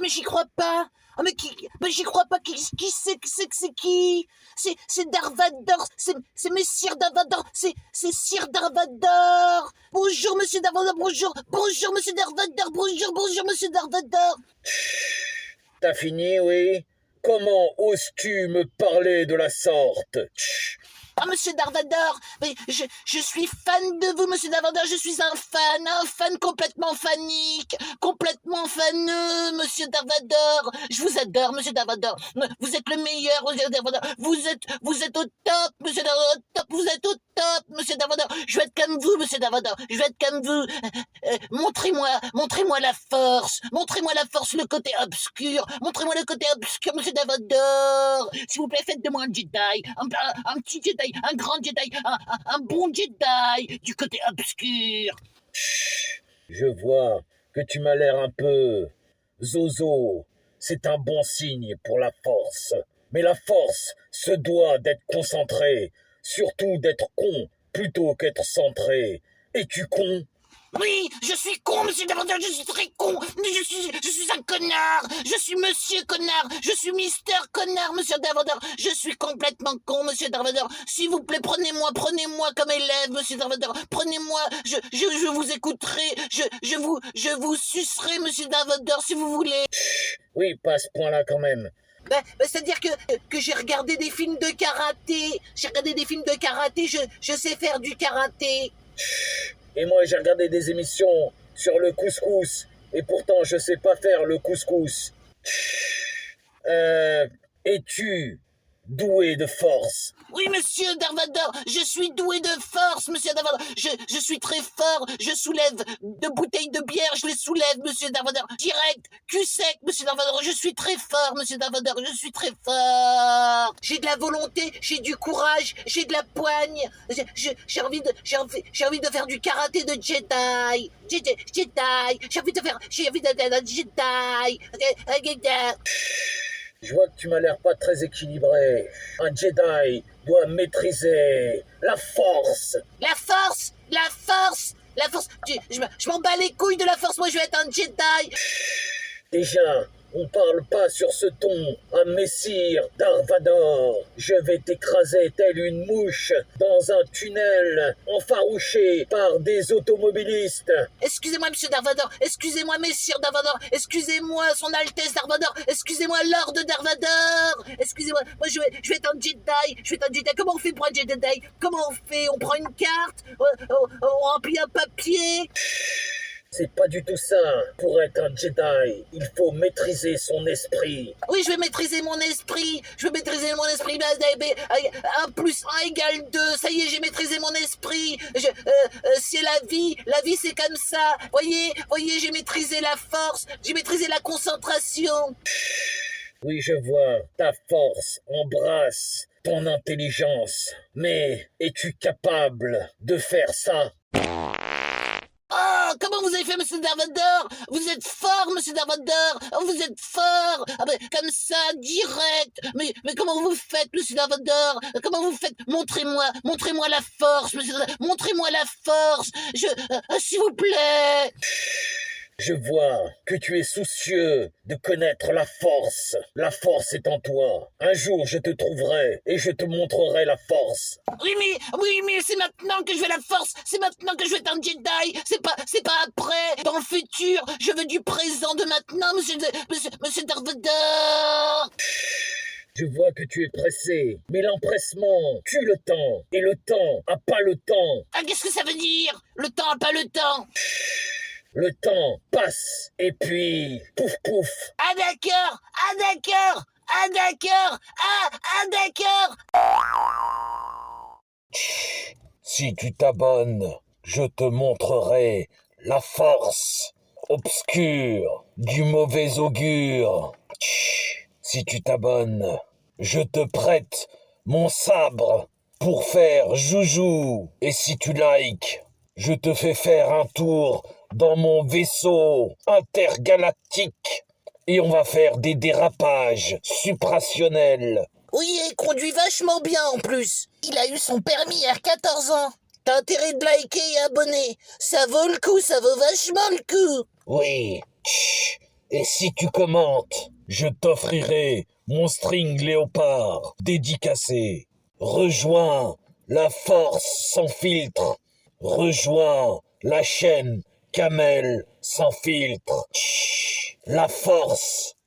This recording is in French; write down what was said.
mais j'y crois pas. Ah, mais j'y crois pas. Qui c'est que c'est qui? C'est Darvador. C'est Messire Darvador. C'est Sire Darvador. Bonjour, monsieur Darvador. Bonjour. Bonjour, monsieur Darvador. Bonjour, monsieur Darvador. T'as fini, oui? Comment oses-tu me parler de la sorte? Ah, monsieur Darvador, mais je suis fan de vous, monsieur Darvador, je suis un fan complètement fanique, complètement faneux, monsieur Darvador. Je vous adore, monsieur Darvador. Vous êtes le meilleur, monsieur Darvador. Vous êtes au top, monsieur Darvador, top. Vous êtes au top, monsieur Darvador. Je veux être comme vous, monsieur Darvador. Je veux être comme vous. Montrez-moi la force. Montrez-moi la force, le côté obscur. Montrez-moi le côté obscur, monsieur Darvador. S'il vous plaît, faites de moi un Jedi, un petit Jedi. Un grand Jedi, un bon Jedi, du côté obscur. Je vois que tu m'as l'air un peu zozo. C'est un bon signe pour la force. Mais la force se doit d'être concentrée, surtout d'être con plutôt qu'être centré. Es-tu con? Oui, je suis con, monsieur Darvador, je suis très con, mais je suis un connard, je suis monsieur connard, je suis Mister connard, monsieur Darvador, je suis complètement con, monsieur Darvador, s'il vous plaît, prenez-moi comme élève, monsieur Darvador, prenez-moi, je vous écouterai, je vous sucerai, monsieur Darvador, si vous voulez. Oui, pas à ce point-là quand même. C'est-à-dire que j'ai regardé des films de karaté, je sais faire du karaté. Et moi, j'ai regardé des émissions sur le couscous, et pourtant, je sais pas faire le couscous. Es-tu doué de force? Oui, monsieur Darvador, je suis doué de force, monsieur Darvador. Je suis très fort, je soulève 2 bouteilles de bière, je les soulève, monsieur Darvador. Direct, cul sec, monsieur Darvador. Je suis très fort, monsieur Darvador, je suis très fort. J'ai de la volonté, j'ai du courage, j'ai de la poigne. J'ai envie de faire du karaté de Jedi. J'ai envie d'être un Jedi. Je vois que tu m'as l'air pas très équilibré. Un Jedi doit maîtriser la force. La force. Je m'en bats les couilles de la force. Moi, je vais être un Jedi. Déjà, on parle pas sur ce ton. Un messire Darvador. Je vais t'écraser telle une mouche dans un tunnel enfarouché par des automobilistes. Excusez-moi, monsieur Darvador. Excusez-moi, messire Darvador. Excusez-moi, son Altesse Darvador. Excusez-moi, Lord Darvador. Excusez-moi. Moi, je vais être un Jedi. Comment on fait pour un Jedi? Comment on fait? On prend une carte? On remplit un papier? C'est pas du tout ça. Pour être un Jedi, il faut maîtriser son esprit. Oui, je vais maîtriser mon esprit. 1 plus 1 égale 2. Ça y est, j'ai maîtrisé mon esprit. C'est la vie. La vie, c'est comme ça. Voyez, j'ai maîtrisé la force. J'ai maîtrisé la concentration. Oui, je vois. Ta force embrasse ton intelligence. Mais es-tu capable de faire ça? Oh, comment vous avez fait, monsieur Darvador? Vous êtes fort, monsieur Darvador. Oh, vous êtes fort. Ah ben, comme ça, direct. Mais comment vous faites, monsieur Darvador? Comment vous faites? Montrez-moi la force, monsieur Darvador. Montrez-moi la force. S'il vous plaît. Je vois que tu es soucieux de connaître la force. La force est en toi. Un jour, je te trouverai et je te montrerai la force. Oui, mais c'est maintenant que je veux la force. C'est maintenant que je veux être un Jedi. C'est pas après, dans le futur. Je veux du présent de maintenant, monsieur Darvador. Je vois que tu es pressé, mais l'empressement tue le temps. Et le temps a pas le temps. Ah, qu'est-ce que ça veut dire? Le temps a pas le temps. Le temps passe, et puis, pouf pouf. Ah d'accord. Si tu t'abonnes, je te montrerai la force obscure du mauvais augure. Si tu t'abonnes, je te prête mon sabre pour faire joujou. Et si tu likes, je te fais faire un tour dans mon vaisseau intergalactique et on va faire des dérapages suprationnels. Oui, il conduit vachement bien en plus. Il a eu son permis à 14 ans. T'as intérêt de liker et abonner. Ça vaut le coup, ça vaut vachement le coup. Oui, Et si tu commentes, je t'offrirai mon string léopard dédicacé. Rejoins la force sans filtre. Rejoins la chaîne Camel sans filtre. Chut, la force.